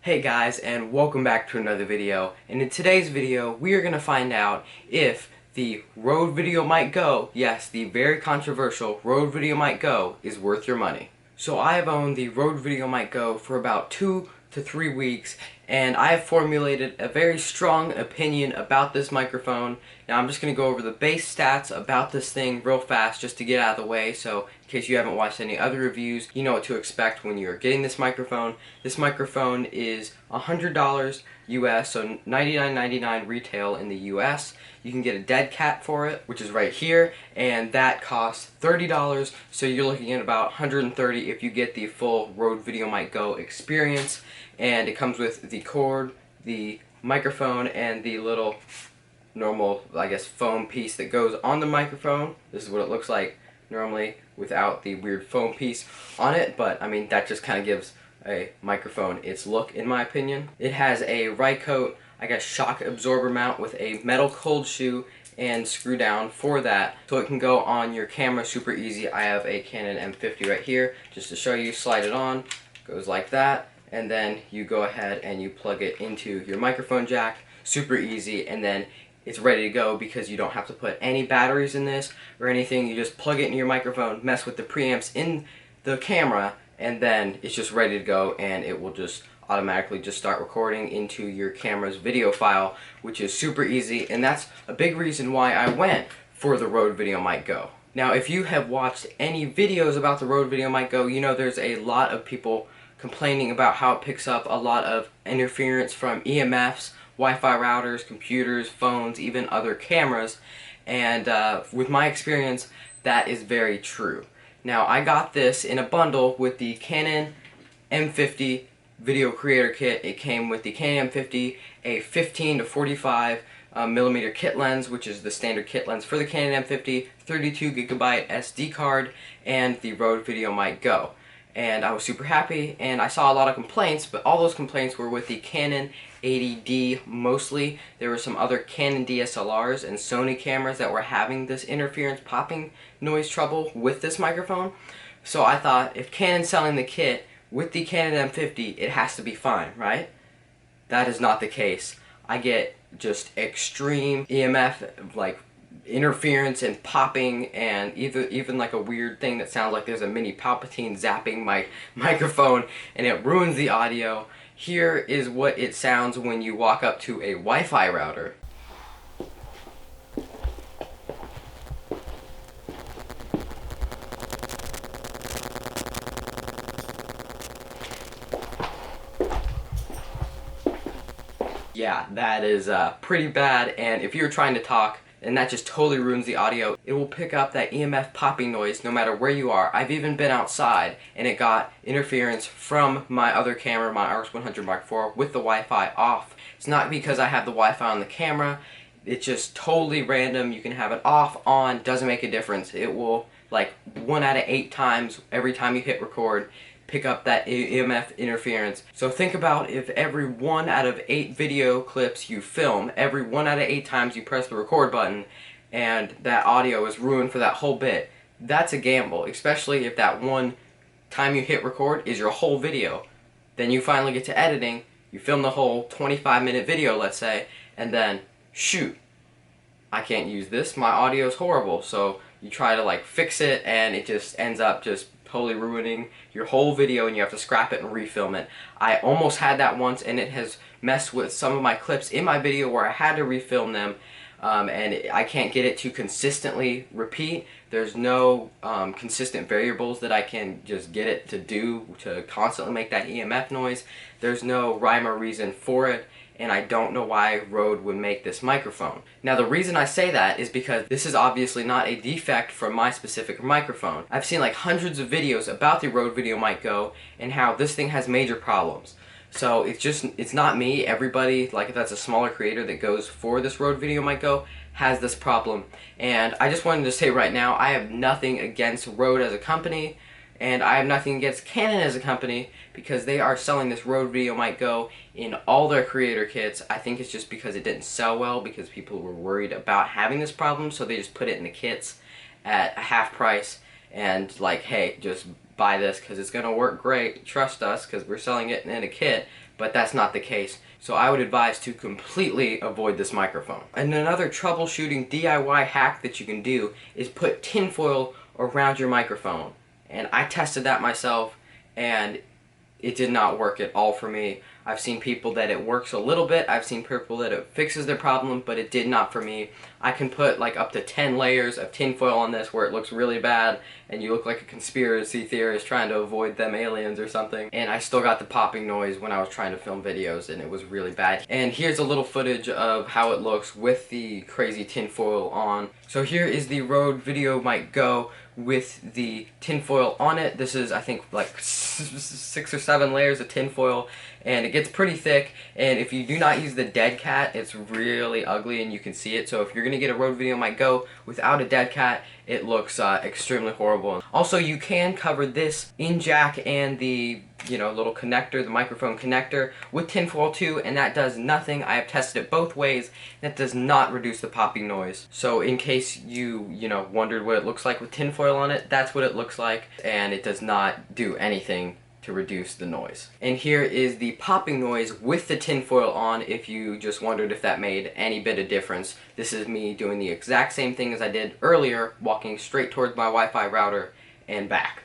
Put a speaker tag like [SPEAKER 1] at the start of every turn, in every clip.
[SPEAKER 1] Hey guys, and welcome back to another video. And in today's video, we are going to find out if the Rode VideoMic Go, yes, the very controversial Rode VideoMic Go, is worth your money. So I have owned the Rode VideoMic Go for about 2 to 3 weeks, and I have formulated a very strong opinion about this microphone. Now I'm just going to go over the base stats about this thing real fast just to get out of the way, so in case you haven't watched any other reviews, you know what to expect when you're getting this microphone. This microphone is $100 US, so $99.99 retail in the US. You can get a dead cat for it, which is right here, and that costs $30, so you're looking at about $130 if you get the full Rode VideoMic Go experience. And it comes with the cord, the microphone, and the little normal, I guess, foam piece that goes on the microphone. This is what it looks like normally without the weird foam piece on it, but I mean that just kind of gives a microphone its look, in my opinion. It has a Rycote, I guess, shock absorber mount with a metal cold shoe and screw down for that, so it can go on your camera super easy. I have a Canon M50 right here, just to show you. Slide it on, goes like that, and then you go ahead and you plug it into your microphone jack, super easy, and then it's ready to go because you don't have to put any batteries in this or anything. You just plug it into your microphone, mess with the preamps in the camera, and then it's just ready to go, and it will just automatically just start recording into your camera's video file, which is super easy, and that's a big reason why I went for the Rode VideoMic Go. Now, if you have watched any videos about the Rode VideoMic Go, you know there's a lot of people complaining about how it picks up a lot of interference from EMFs, Wi-Fi routers, computers, phones, even other cameras, and with my experience, that is very true. Now, I got this in a bundle with the Canon M50 video creator kit. It came with the Canon M50, a 15 to 45 millimeter kit lens, which is the standard kit lens for the Canon M50, 32 gigabyte SD card, and the Rode VideoMic Go. And I was super happy, and I saw a lot of complaints, but all those complaints were with the Canon 80D mostly. There were some other Canon DSLRs and Sony cameras that were having this interference popping noise trouble with this microphone. So I thought, if Canon's selling the kit with the Canon M50, it has to be fine, right? That is not the case. I get just extreme EMF, like interference and popping, and even like a weird thing that sounds like there's a mini Palpatine zapping my microphone, and it ruins the audio. Here is what it sounds when you walk up to a Wi-Fi router. Yeah, that is pretty bad, and if you're trying to talk and that just totally ruins the audio, it will pick up that EMF popping noise no matter where you are. I've even been outside and it got interference from my other camera, my RX100 Mark IV, with the Wi-Fi off. It's not because I have the Wi-Fi on the camera, it's just totally random. You can have it off, on, doesn't make a difference. It will, like 1 out of 8 times, every time you hit record, pick up that EMF interference. So think about if every 1 out of 8 video clips you film, every 1 out of 8 times you press the record button, and that audio is ruined for that whole bit. That's a gamble, especially if that one time you hit record is your whole video. Then you finally get to editing, you film the whole 25-minute video, let's say, and then, shoot, I can't use this, my audio is horrible. So you try to like fix it, and it just ends up just totally ruining your whole video, and you have to scrap it and refilm it. I almost had that once, and it has messed with some of my clips in my video where I had to refilm them, and I can't get it to consistently repeat. There's no consistent variables that I can just get it to do to constantly make that EMF noise. There's no rhyme or reason for it, and I don't know why Rode would make this microphone. Now, the reason I say that is because this is obviously not a defect from my specific microphone. I've seen like hundreds of videos about the Rode VideoMic Go and how this thing has major problems. So it's not me. Everybody, like if that's a smaller creator that goes for this Rode VideoMic Go, has this problem. And I just wanted to say right now, I have nothing against Rode as a company, and I have nothing against Canon as a company, because they are selling this Rode VideoMic Go in all their creator kits. I think it's just because it didn't sell well, because people were worried about having this problem, so they just put it in the kits at a half price, and like, hey, just buy this because it's going to work great, trust us, because we're selling it in a kit. but that's not the case. So I would advise to completely avoid this microphone. And another troubleshooting DIY hack that you can do is put tinfoil around your microphone. And I tested that myself, and it did not work at all for me. I've seen people that it works a little bit. I've seen people that it fixes their problem, but it did not for me. I can put like up to 10 layers of tinfoil on this where it looks really bad and you look like a conspiracy theorist trying to avoid them aliens or something. And I still got the popping noise when I was trying to film videos, and it was really bad. And here's a little footage of how it looks with the crazy tinfoil on. So here is the Rode VideoMic Go with the tinfoil on it. This is, I think, like 6 or 7 layers of tinfoil, and it gets pretty thick. And if you do not use the dead cat, it's really ugly and you can see it. So if you're gonna get a Rode VideoMic Go without a dead cat, it looks extremely horrible. Also, you can cover this in jack and the little connector, the microphone connector, with tinfoil too, and that does nothing. I have tested it both ways. That does not reduce the popping noise. So in case you wondered what it looks like with tinfoil on it, that's what it looks like, and it does not do anything to reduce the noise. And here is the popping noise with the tinfoil on, if you just wondered if that made any bit of difference. This is me doing the exact same thing as I did earlier, walking straight towards my Wi-Fi router and back.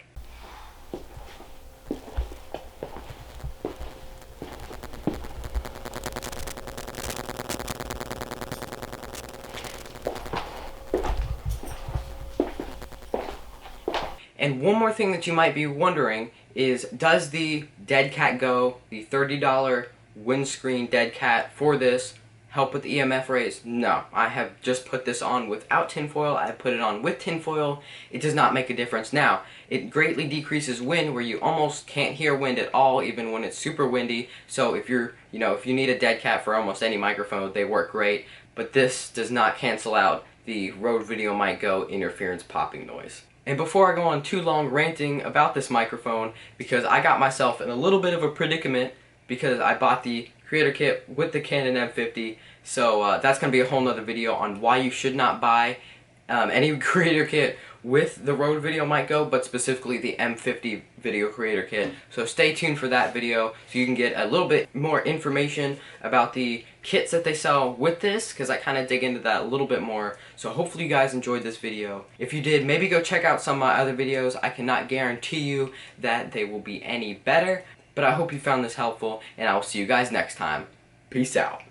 [SPEAKER 1] And one more thing that you might be wondering is, does the Dead Cat Go, the $30 windscreen Dead Cat for this, help with the EMF rays? No. I have just put this on without tinfoil. I put it on with tinfoil. It does not make a difference. Now, it greatly decreases wind where you almost can't hear wind at all, even when it's super windy. So if you're, if you need a Dead Cat for almost any microphone, they work great. But this does not cancel out the Rode VideoMic Go interference popping noise. And before I go on too long ranting about this microphone, because I got myself in a little bit of a predicament because I bought the creator kit with the Canon M50, so that's going to be a whole nother video on why you should not buy any creator kit with the Rode VideoMic Go, but specifically the M50 video creator kit. So stay tuned for that video so you can get a little bit more information about the kits that they sell with this, because I kind of dig into that a little bit more. So hopefully you guys enjoyed this video. If you did, maybe go check out some of my other videos. I cannot guarantee you that they will be any better, but I hope you found this helpful, and I will see you guys next time. Peace out.